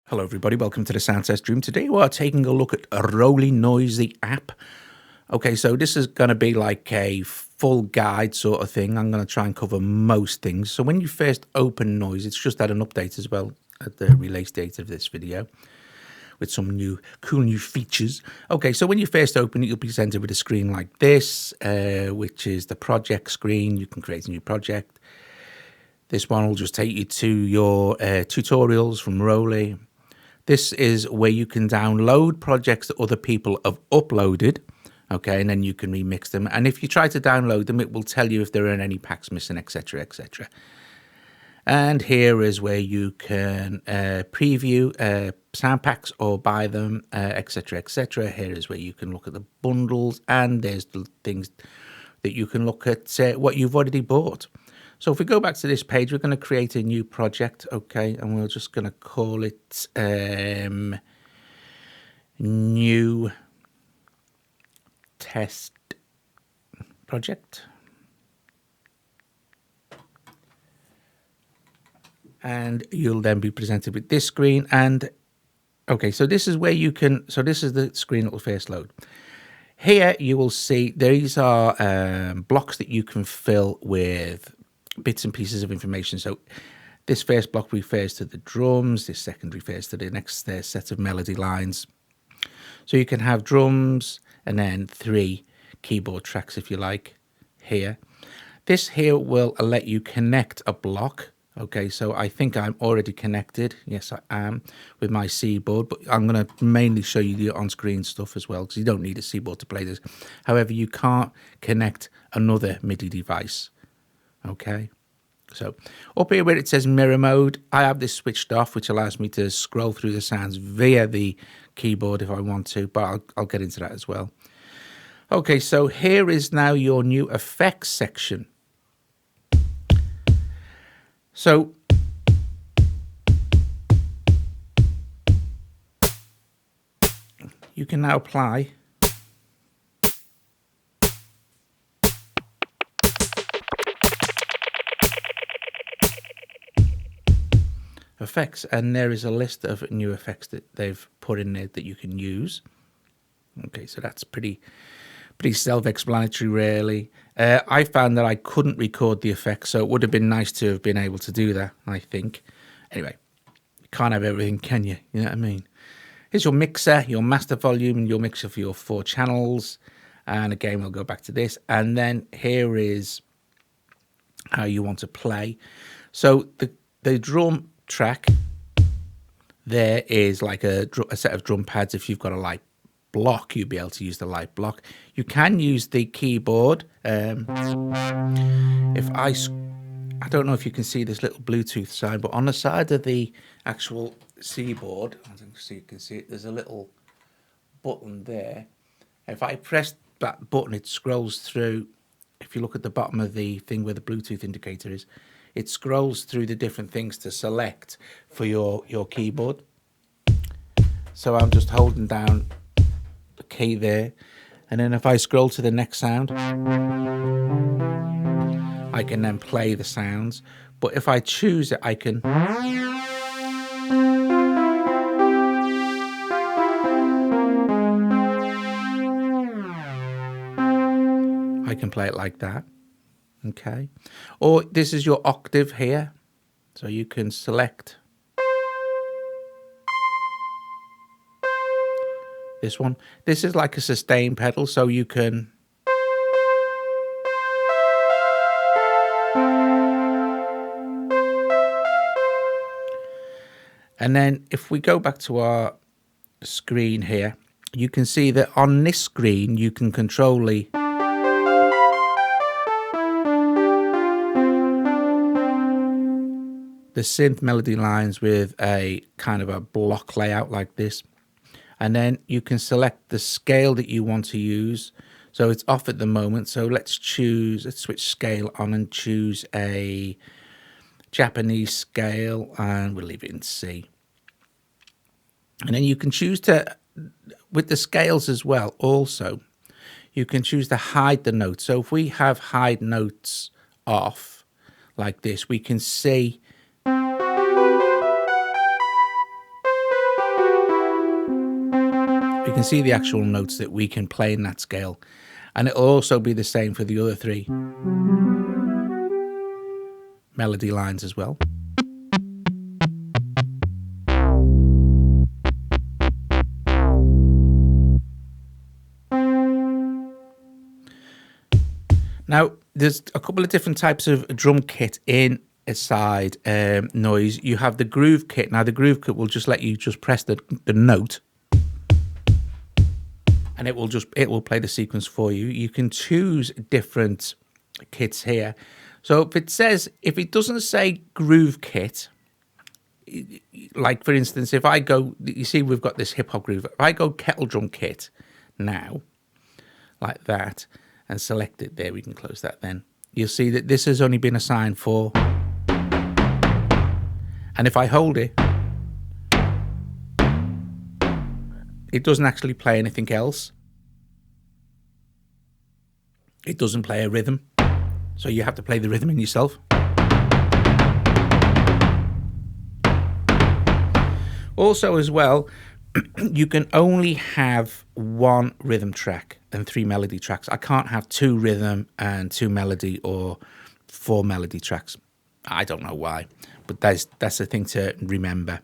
Hello everybody, welcome to the Sound Test Room. Today we are taking a look at Roli Noise, the app. Okay, so this is going to be like a full guide sort of thing. I'm going to try and cover most things. So when you first open Noise, it's just had an update as well at the release date of this video with some cool new features. Okay, so when you first open it, you'll be presented with a screen like this, which is the project screen. You can create a new project. This one will just take you to your tutorials from Roli. This is where you can download projects that other people have uploaded, okay, and then you can remix them. And if you try to download them, it will tell you if there are any packs missing, etc., etc. And here is where you can preview sound packs or buy them, etc., etc. Here is where you can look at the bundles, and there's the things that you can look at what you've already bought. So if we go back to this page, we're going to create a new project, okay, and we're just going to call it New Test Project. And you'll then be presented with this screen. And okay, so this is where you can, so this is the screen that will first load. Here you will see these are blocks that you can fill with bits and pieces of information. So this first block refers to the drums, this second refers to the next set of melody lines. So you can have drums and then 3 keyboard tracks if you like here. This here will let you connect a block. Okay, so I think I'm already connected. Yes, I am with my Seaboard, but I'm going to mainly show you the on-screen stuff as well because you don't need a Seaboard to play this. However, you can't connect another MIDI device. Okay, so up here where it says mirror mode, I have this switched off, which allows me to scroll through the sounds via the keyboard if I want to, but I'll get into that as well. Okay, so here is now your new effects section. So you can now apply effects, and there is a list of new effects that they've put in there that you can use. Okay, so that's pretty self-explanatory really. I found that I couldn't record the effects, so it would have been nice to have been able to do that, I think. Anyway, you can't have everything, can you? You know what I mean? Here's your mixer, your master volume, and your mixer for your 4 channels. And again, we'll go back to this. And then here is how you want to play. So the drum track there is like a set of drum pads. If you've got a light block, you'll be able to use the light block. You can use the keyboard. If I don't know if you can see this little Bluetooth sign, but on the side of the actual Seaboard, I don't know if you can see it, there's a little button there. If I press that button, it scrolls through. If you look at the bottom of the thing where the Bluetooth indicator is, it scrolls through the different things to select for your keyboard. So I'm just holding down the key there, and then if I scroll to the next sound, I can then play the sounds. But if I choose it, I can play it like that. Okay, or this is your octave here, so you can select this one. This is like a sustain pedal, so you can and then if we go back to our screen here, you can see that on this screen you can control the synth melody lines with a kind of a block layout like this. And then you can select the scale that you want to use. So it's off at the moment. So let's switch scale on and choose a Japanese scale, and we'll leave it in C. And then you can choose to, with the scales as well, also, you can choose to hide the notes. So if we have hide notes off like this, we can see You can see the actual notes that we can play in that scale. And it'll also be the same for the other 3 melody lines as well. Now, there's a couple of different types of drum kit in a side noise. You have the groove kit. Now, the groove kit will just let you just press the note, and it will play the sequence for you. You can choose different kits here. So if it doesn't say groove kit, like for instance, if I go, you see we've got this hip hop groove. If I go kettle drum kit now, like that, and select it there, we can close that then. You'll see that this has only been assigned for, and if I hold it, it doesn't actually play anything else. It doesn't play a rhythm, so you have to play the rhythm in yourself. Also as well, you can only have 1 rhythm track and 3 melody tracks. I can't have 2 rhythm and 2 melody or 4 melody tracks. I don't know why, but that's the thing to remember.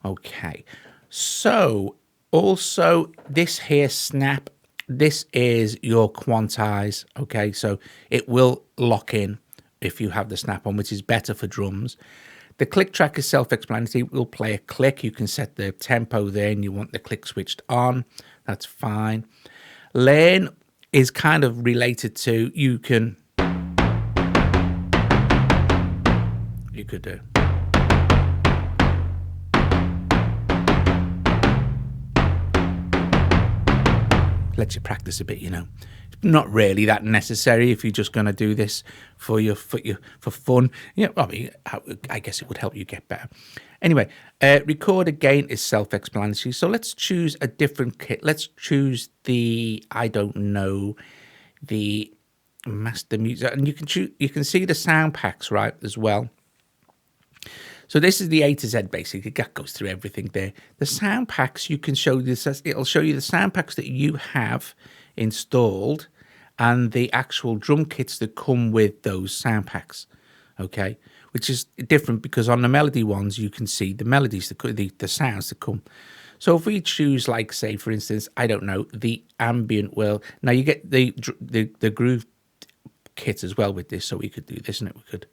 Okay, so also this here snap, this is your quantize. Okay, so it will lock in if you have the snap on, which is better for drums. The click track is self-explanatory. We'll play a click. You can set the tempo there and you want the click switched on. That's fine. Lane is kind of related to, you could do. Let you practice a bit, you know. Not really that necessary if you're just going to do this for fun. You know, I mean, I guess it would help you get better. Anyway, record again is self-explanatory. So let's choose a different kit. Let's choose the, I don't know, the master music, and you can choose. You can see the sound packs right as well. So this is the A to Z basically. That goes through everything there. The sound packs, you can show this. It'll show you the sound packs that you have installed and the actual drum kits that come with those sound packs. Okay, which is different because on the melody ones you can see the melodies, the sounds that come. So if we choose, like, say for instance, I don't know, the ambient, well, now you get the groove kit as well with this. So we could do this, and we could.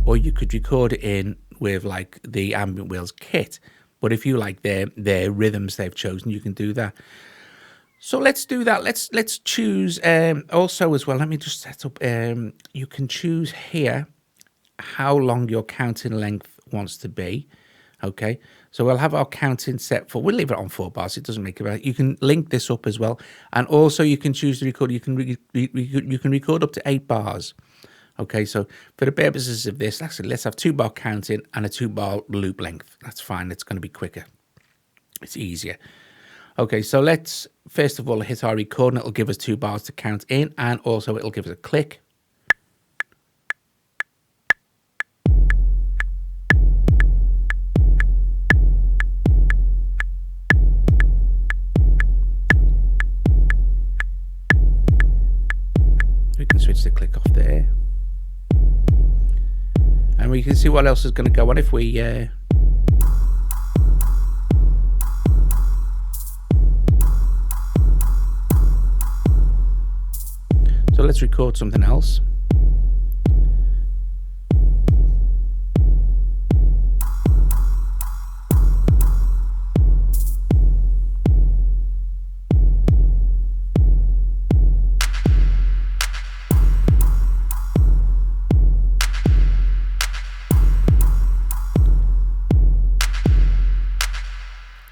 Or you could record it in with like the ambient wheels kit. But if you like their rhythms they've chosen, you can do that. So let's do that. Let's choose also as well. Let me just set up. You can choose here how long your counting length wants to be. Okay, so we'll have our counting set for. We'll leave it on 4 bars. It doesn't make it. You can link this up as well, and also you can choose to record. You can record up to 8 bars. Okay, so for the purposes of this, actually, let's have 2-bar counting and a 2-bar loop length. That's fine. It's going to be quicker. It's easier. Okay, so let's first of all hit our record, and it'll give us 2 bars to count in, and also it'll give us a click. We can switch the click off there. And we can see what else is going to go on if we so let's record something else.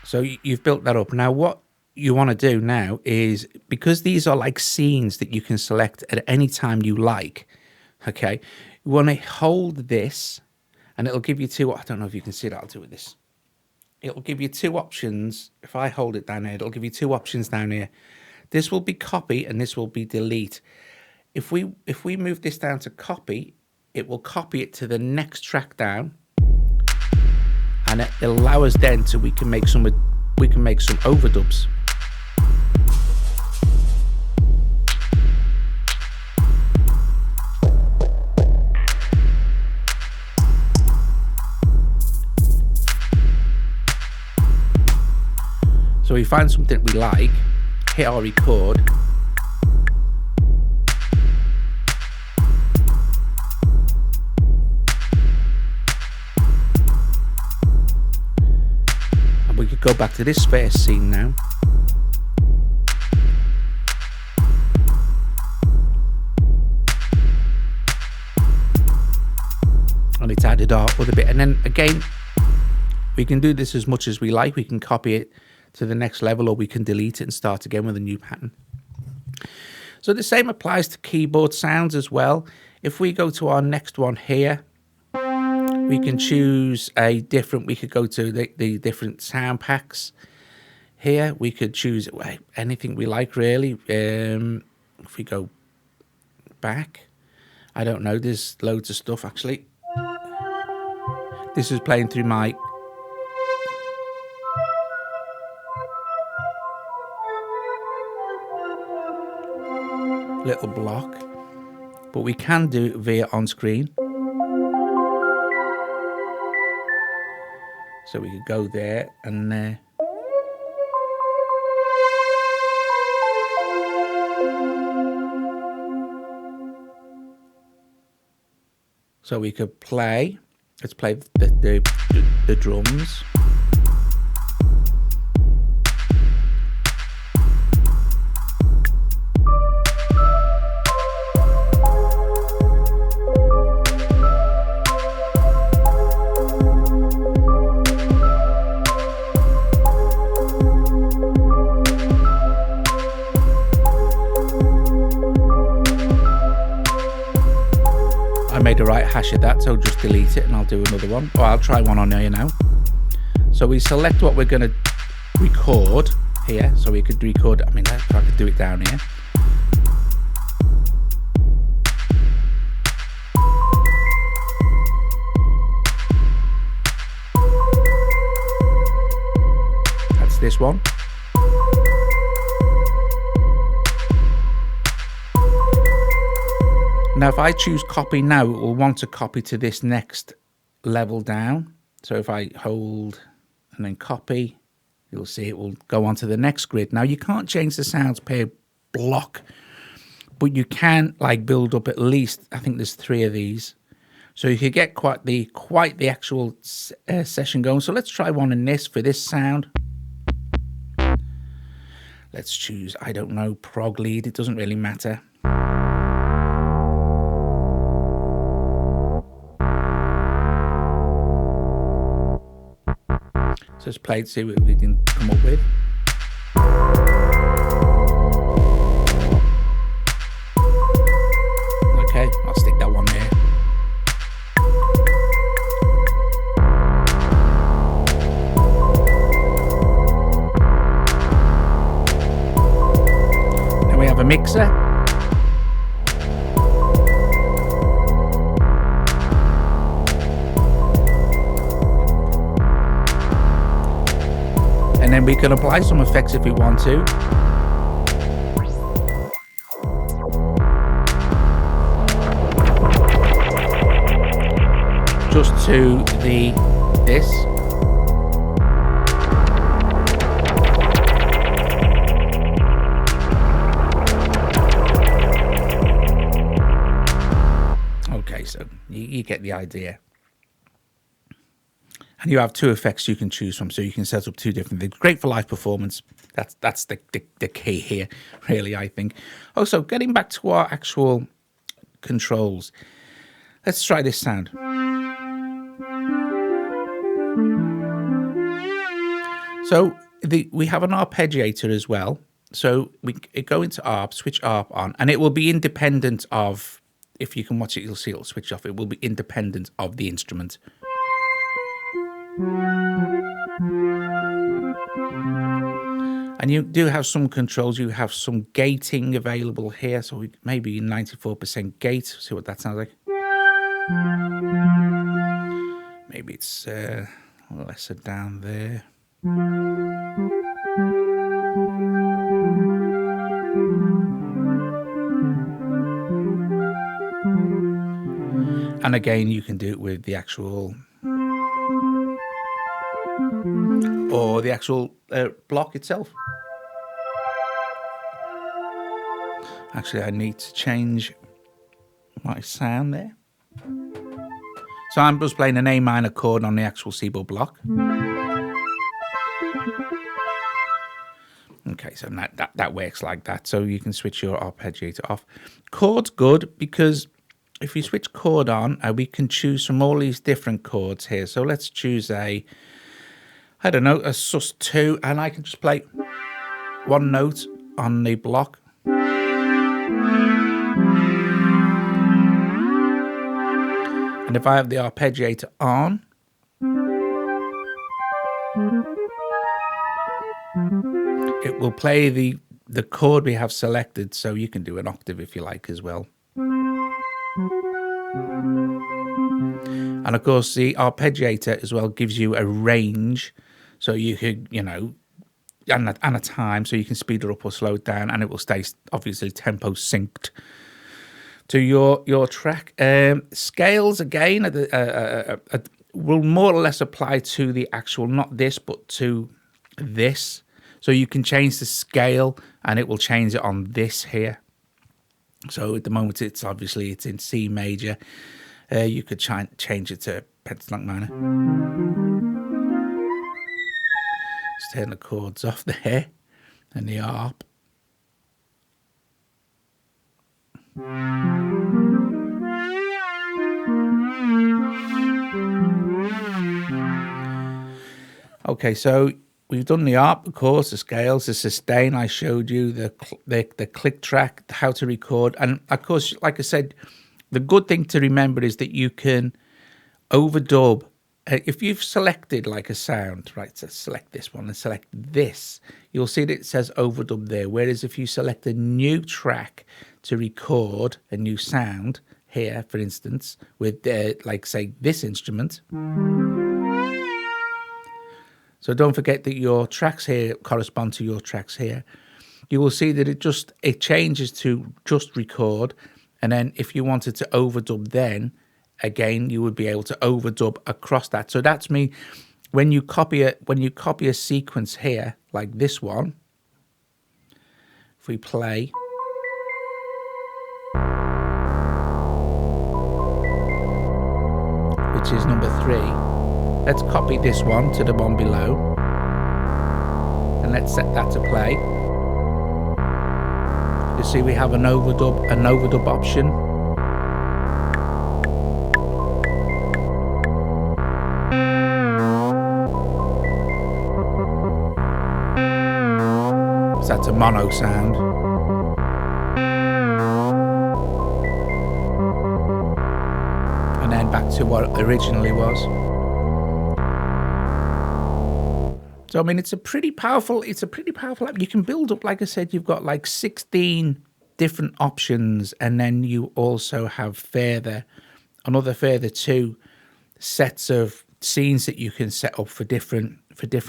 So you've built that up. Now what you want to do now is, because these are like scenes that you can select at any time you like, okay, you want to hold this, and it'll give you 2, I don't know if you can see that, I'll do it with this. It'll give you 2 options. If I hold it down here, it'll give you 2 options down here. This will be copy and this will be delete. If we move this down to copy, it will copy it to the next track down. and it allows us then to we can make some overdubs. So we find something we like, hit our record, and we could go back to this first scene now. And it's added our other bit, and then again we can do this as much as we like. We can copy it to the next level, or we can delete it and start again with a new pattern. So the same applies to keyboard sounds as well. If we go to our next one here, we can choose we could go to the different sound packs. Here we could choose anything we like really. If we go back, I don't know, there's loads of stuff actually. This is playing through my little block, but we can do it via on screen. So we could go there and so we could play. Let's play the drums. Made a right hash of that, so just delete it and I'll do another one, or I'll try one on here now. So we select what we're going to record here, so we could record, I could do it down here. That's this one. Now if I choose copy now, it will want to copy to this next level down. So if I hold and then copy, you'll see it will go on to the next grid. Now you can't change the sounds per block, but you can build up at least, I think there's 3 of these. So you could get quite the actual session going. So let's try one in this for this sound. Let's choose, I don't know, prog lead, it doesn't really matter. So let's play to see what we can come up with. Okay, I'll stick that one there. Then we have a mixer. And then we can apply some effects if we want to. Just to this. Okay, so you get the idea. And you have 2 effects you can choose from, so you can set up 2 different things. Great for live performance. That's the key here, really, I think. Also, getting back to our actual controls, let's try this sound. So we have an arpeggiator as well. So we go into ARP, switch ARP on, and it will be independent of, if you can watch it, you'll see it'll switch off. It will be independent of the instrument. And you do have some controls. You have some gating available here, so maybe 94% gate. See what that sounds like. Maybe it's lesser down there. And again, you can do it with the actual or the actual block itself. Actually, I need to change my sound there. So I'm just playing an A minor chord on the actual Seaboard block. Okay, so that works like that. So you can switch your arpeggiator off. Chord's good because if you switch chord on, we can choose from all these different chords here. So let's choose a sus2, and I can just play one note on the block. And if I have the arpeggiator on, it will play the chord we have selected, so you can do an octave if you like as well. And of course, the arpeggiator as well gives you a range, so you could, and a time, so you can speed it up or slow it down, and it will stay obviously tempo synced to your track. Scales again will more or less apply to the actual, not this, but to this. So you can change the scale, and it will change it on this here. So at the moment, it's in C major. You could change it to pentatonic minor. Just turn the chords off there, and the arp. Okay, so we've done the arp, of course, the scales, the sustain. I showed you the click track, how to record, and of course, like I said, the good thing to remember is that you can overdub. If you've selected like a sound, right, so select this one and select this, you'll see that it says overdub there. Whereas if you select a new track to record a new sound here, for instance, with like say this instrument. So don't forget that your tracks here correspond to your tracks here. You will see that it changes to just record. And then if you wanted to overdub, then again, you would be able to overdub across that. So that's me. When you copy a sequence here, like this one, if we play, which is number 3, let's copy this one to the one below, and let's set that to play. You see we have an overdub option. So that's a mono sound. And then back to what it originally was. So I mean, it's a pretty powerful app. You can build up, like I said, you've got like 16 different options, and then you also have another further 2 sets of scenes that you can set up for different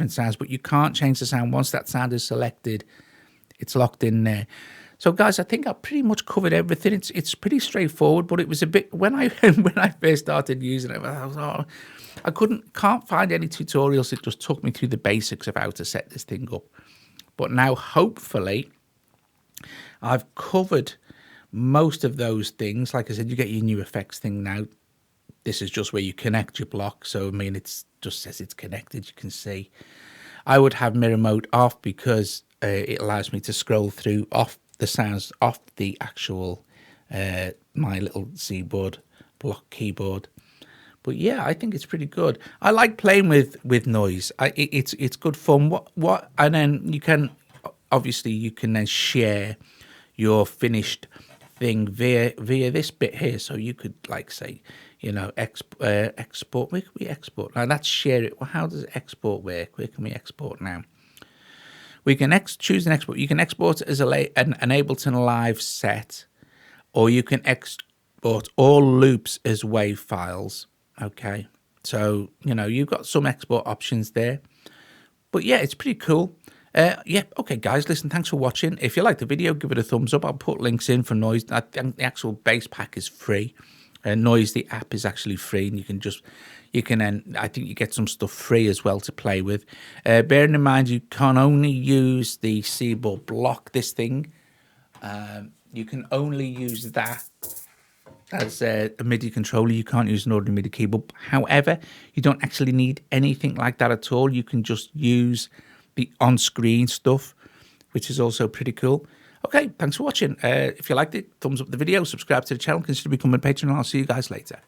sounds. But you can't change the sound once that sound is selected. It's locked in there. So guys, I think I pretty much covered everything. It's pretty straightforward, but it was a bit when I first started using it, I was I can't find any tutorials. It just took me through the basics of how to set this thing up. But now, hopefully, I've covered most of those things. Like I said, you get your new effects thing now. This is just where you connect your block. So, I mean, it just says it's connected. You can see. I would have mirror mode off because it allows me to scroll through off the sounds off the actual my little Seaboard block keyboard. But yeah, I think it's pretty good. I like playing with noise. It's good fun. And then you can then share your finished thing via this bit here. So you could like say, export. Where can we export? Now that's share it. Well, how does export work? Where can we export now? We can choose an export. You can export it as an Ableton Live set, or you can export all loops as WAV files. Okay, So, you know, you've got some export options there. But yeah, it's pretty cool. Yeah, okay, guys, listen, thanks for watching. If you like the video, give it a thumbs up. I'll put links in for Noise. I think the actual bass pack is free. Noise, the app, is actually free, and I think you get some stuff free as well to play with. Bearing in mind, you can only use the Seaboard block, this thing. You can only use that as a MIDI controller. You can't use an ordinary MIDI keyboard. However, you don't actually need anything like that at all. You can just use the on-screen stuff, which is also pretty cool. Okay, thanks for watching. If you liked it, thumbs up the video, subscribe to the channel, consider becoming a patron, and I'll see you guys later.